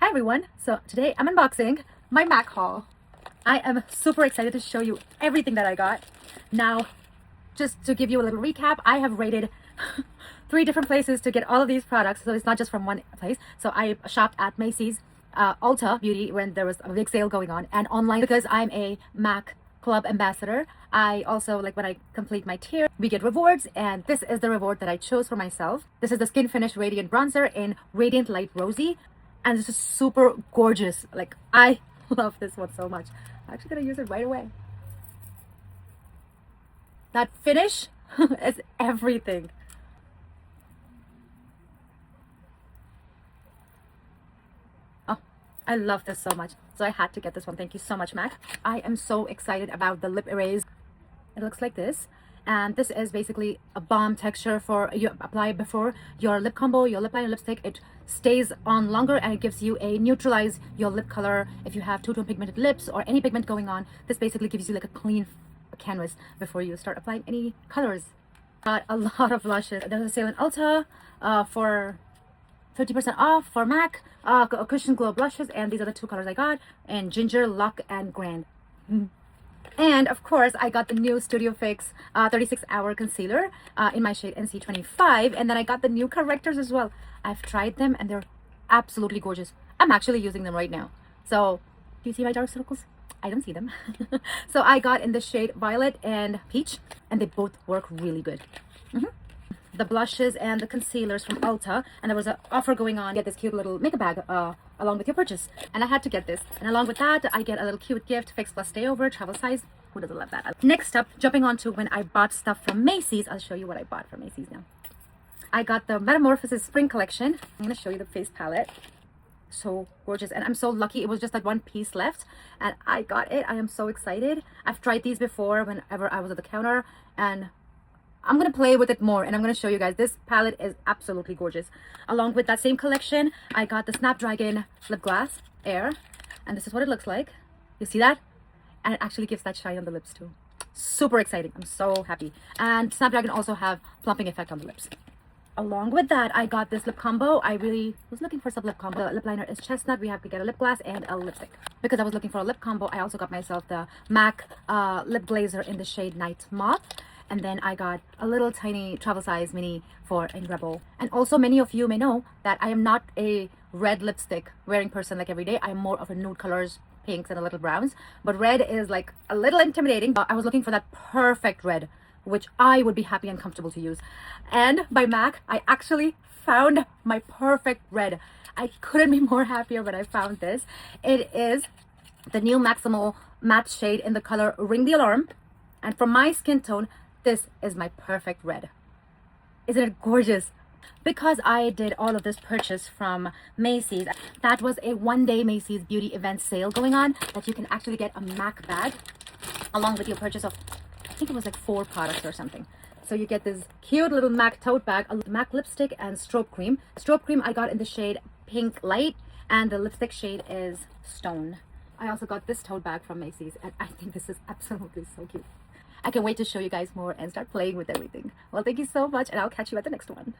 Hi everyone! So today I'm unboxing my MAC haul. I am super excited to show you everything that I got. Now, just to give you a little recap, I have rated 3 different places to get all of these products, so it's not just from one place. So I shopped at Macy's, Ulta Beauty when there was a big sale going on, and online because I'm a MAC Club ambassador. I also, like, when I complete my tier, we get rewards, and this is the reward that I chose for myself. This is the Skin Finish Radiant Bronzer in Radiant Light Rosy, and this is super gorgeous. Like, I love this one so much. I'm actually gonna use it right away. That finish is everything. Oh, I love this so much. So I had to get this one. Thank you so much, MAC. I am so excited about the lip erase. It looks like this. And this is basically a balm texture for you apply before your lip combo, your lip liner, lipstick. It stays on longer and it gives you a neutralize your lip color if you have two-tone pigmented lips or any pigment going on. This basically gives you like a clean canvas before you start applying any colors. Got a lot of blushes. There's a sale in Ulta for 50% off for MAC, Cushion Glow blushes, and these are the 2 colors I got, and Ginger, Luck, and Grand. And of course, I got the new Studio Fix 36-hour concealer in my shade NC25, and then I got the new correctors as well. I've tried them and they're absolutely gorgeous. I'm actually using them right now. So, do you see my dark circles? I don't see them. So I got in the shade Violet and Peach, and they both work really good. The blushes and the concealers from Ulta, and there was an offer going on. Get this cute little makeup bag along with your purchase, and I had to get this. And along with that, I get a little cute gift, Fix Plus Stay Over travel size. Who doesn't love that? Next up, jumping on to when I bought stuff from Macy's. I'll show you what I bought from Macy's now. I got the Metamorphosis Spring Collection. I'm gonna show you the face palette. So gorgeous, and I'm so lucky. It was just that one piece left and I got it. I am so excited. I've tried these before whenever I was at the counter, and I'm gonna play with it more and I'm gonna show you guys. This palette is absolutely gorgeous. Along with that same collection, I got the Snapdragon Lip Glass Air, and this is what it looks like. You see that? And it actually gives that shine on the lips too. Super exciting. I'm so happy. And Snapdragon also have plumping effect on the lips. Along with that, I got this lip combo. I really was looking for some lip combo. The lip liner is Chestnut. We have to get a lip gloss and a lipstick. Because I was looking for a lip combo, I also got myself the MAC lip glazer in the shade Night Moth. And then I got a little tiny travel size mini for a Rebel. And also, many of you may know that I am not a red lipstick wearing person like every day. I'm more of a nude colors, pinks and a little browns. But red is like a little intimidating. I was looking for that perfect red, which I would be happy and comfortable to use. And by MAC, I actually found my perfect red. I couldn't be more happier when I found this. It is the new Maximal matte shade in the color Ring the Alarm. And for my skin tone, this is my perfect red. Isn't it gorgeous? Because I did all of this purchase from Macy's, that was a one-day Macy's beauty event sale going on that you can actually get a MAC bag along with your purchase of, I think it was like 4 products or something. So you get this cute little MAC tote bag, a MAC lipstick, and strobe cream. Strobe cream I got in the shade Pink Light, and the lipstick shade is Stone. I also got this tote bag from Macy's, and I think this is absolutely so cute. I can't wait to show you guys more and start playing with everything. Well, thank you so much, and I'll catch you at the next one.